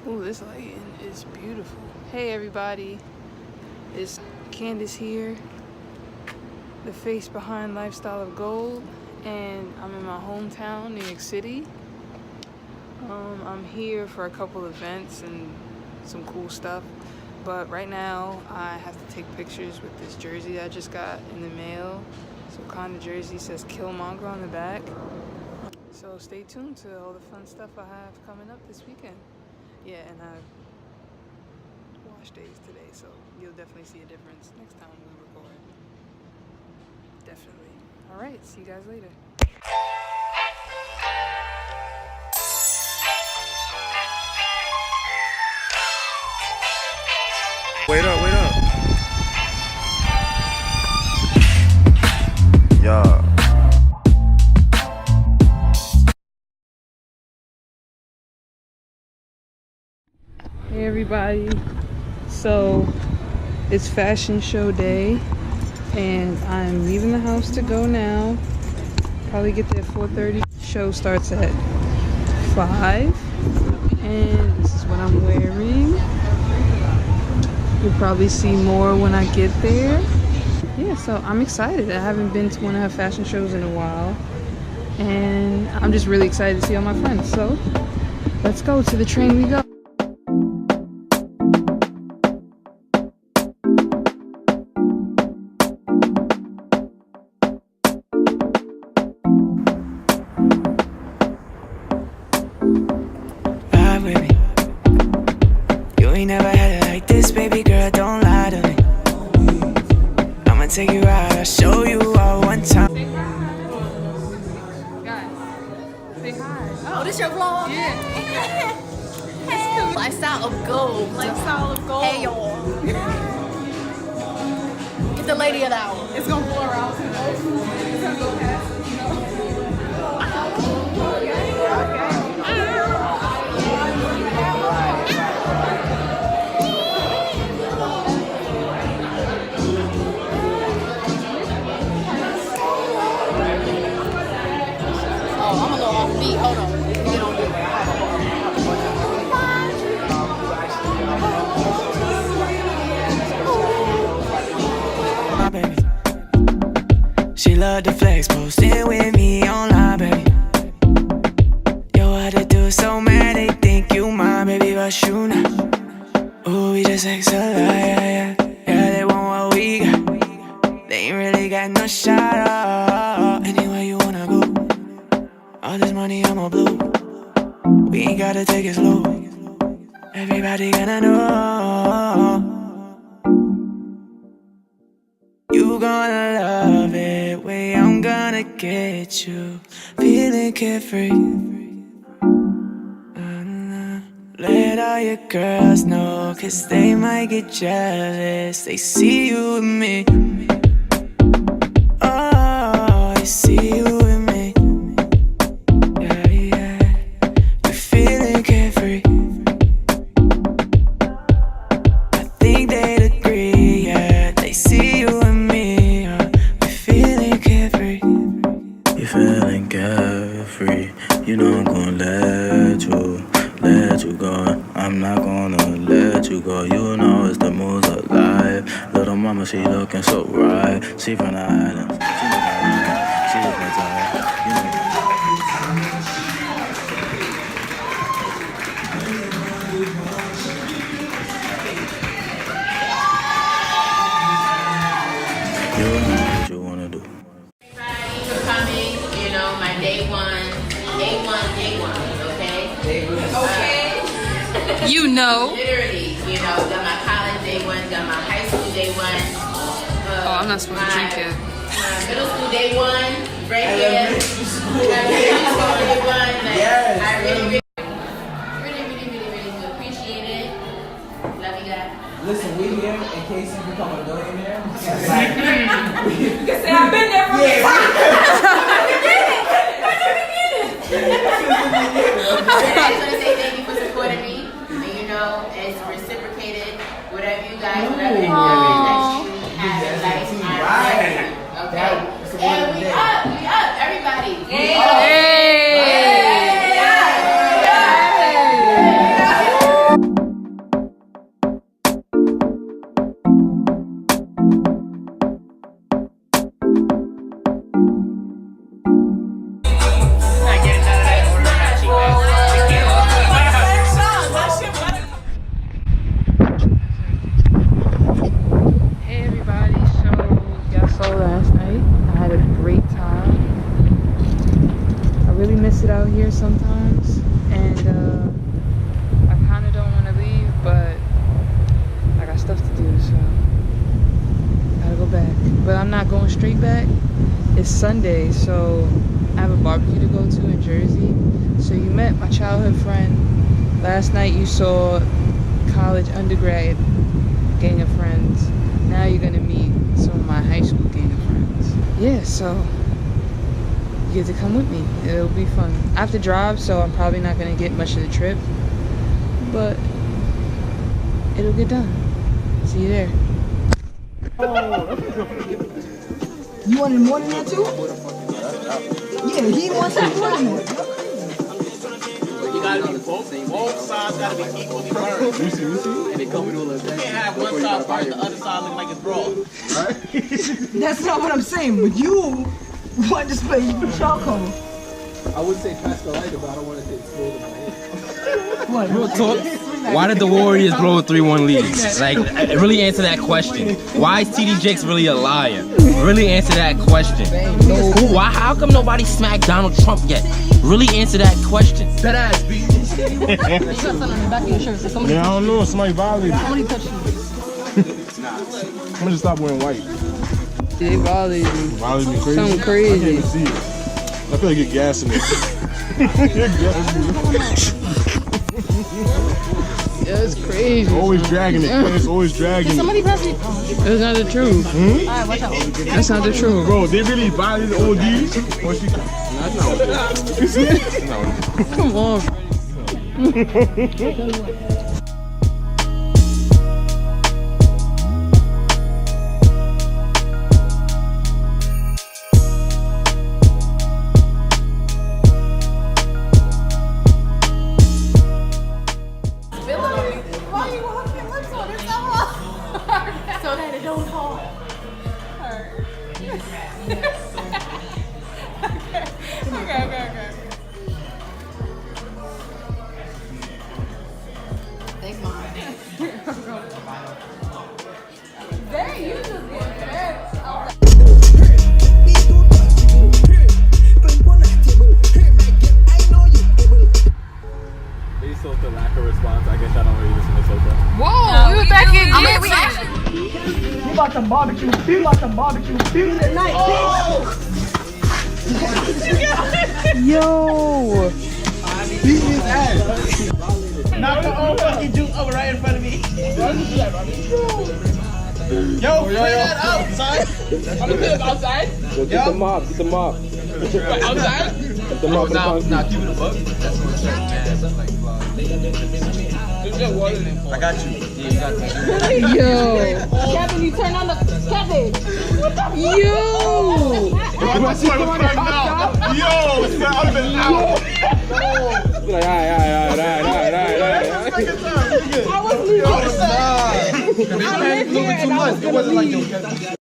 Ooh, this lighting is beautiful. Hey everybody, it's Candace here, the face behind Lifestyle of Gold, and I'm in my hometown, New York City. I'm here for a couple events and some cool stuff, but right now I have to take pictures with this jersey I just got in the mail. So kind of jersey says Killmonger on the back. So stay tuned to all the fun stuff I have coming up this weekend. Yeah, and I wash days today, so you'll definitely see a difference next time we record. Definitely. All right, see you guys later. Wait up. Yeah. Hey everybody, so it's fashion show day and I'm leaving the house to go now. Probably get there at 4:30. Show starts at 5 and this is what I'm wearing. You'll probably see more when I get there. Yeah, so I'm excited. I haven't been to one of her fashion shows in a while and I'm just really excited to see all my friends. So let's go, to the train we go. Never had it like this, baby girl, don't lie to me. I'ma take you out, I'll show you all one time. Say hi. Guys, say hi. Oh, this your vlog? Yeah. Hey. Lifestyle of gold. Lifestyle of Gold. Hey, y'all. Get the lady of the hour. It's gonna blow around. It's gonna go past, you know? Hold on. Get on this. My baby, she loved the flex, posting with me online, baby. Yo, what to do so mad, they think you mine, baby, but you not. Ooh, we just excel, yeah. They want what we got. They ain't really got no shot, anywhere you wanna go. All this money I'ma blow. We ain't gotta take it slow. Everybody gonna know. You gonna love it. Way I'm gonna get you feeling carefree. Let all your girls know, 'cause they might get jealous. They see you with me. Oh, they see you with me. You know I'm gonna let you go. I'm not gonna let you go. You know it's the moves of life. Little mama, she looking so right. She from the islands. She looking tired. You know. You know what you wanna do. Thank you for coming, you know, my day one, okay? Okay. You know. Literally, you know, got my college day one, got my high school day one. Oh, I'm not supposed to drink yet. My middle school day one, right here. Middle school day one. Like, yes. I really do appreciate it. Love you guys. Listen, we here in case you become a millionaire. You can say I've been there for yeah. I just want to say thank you for supporting me. And you know, it's reciprocated. Whatever you guys, whatever you have in life, Right. Okay? And we up, everybody. Hey! week back. It's Sunday, so I have a barbecue to go to in Jersey. So you met my childhood friend. Last night you saw college undergrad gang of friends. Now you're gonna meet some of my high school gang of friends. Yeah, so you get to come with me. It'll be fun. I have to drive, so I'm probably not gonna get much of the trip, but it'll get done. See you there. You wanted more than that too? Yeah, he wants that more than that. You gotta be both sides gotta be equally burned. You see? And they come with all of that. You can't have one side burned, the other side looking like it's raw. Right? That's not what I'm saying, but you want to spray charcoal. I would say pass the lighter, but I don't want it to explode in my head. What? Real talk. Why did the Warriors blow a 3-1 lead? Like, really answer that question. Why is TD Jakes really a liar? Really answer that question. Why? How come nobody smacked Donald Trump yet? Really answer that question. That ass, B. You got something on the back of your shirt. So somebody, Yeah, I don't know. Somebody violated. somebody touched you. I'm gonna just stop wearing white. They violated me. Violated me crazy. Something I crazy. can't even see it. I feel like you're gassing it. You're gassing it. Yeah, it's crazy. Always dragging it. It's always dragging it. Somebody press me. That's not the truth. Alright, watch out. That's not the truth. Bro, they really violated ODs? Or she You see it? Come on. Why are you walking your lips on it so hard? So that it don't fall. Okay. Thanks, Mom. Dang, you just get fed. Based off the lack of response, I guess I don't really listen to Soka. Whoa, we were back in We actually. We about to barbecue. We about to barbecue. We tonight. Yo. Beat his ass. Knock the old fucking juice over right in front of me. Yo, clear that out, son. I'm gonna clear it outside. Yo, get the mop. Get the mop. Outside? Get the mop. Nah, keep it above. That's what I'm saying. I got you. Yeah, you got me. Yo. Kevin, you turn on the Kevin. Yo. Yo, it's not been out. Like, all right. I wasn't even. It wasn't like, yo,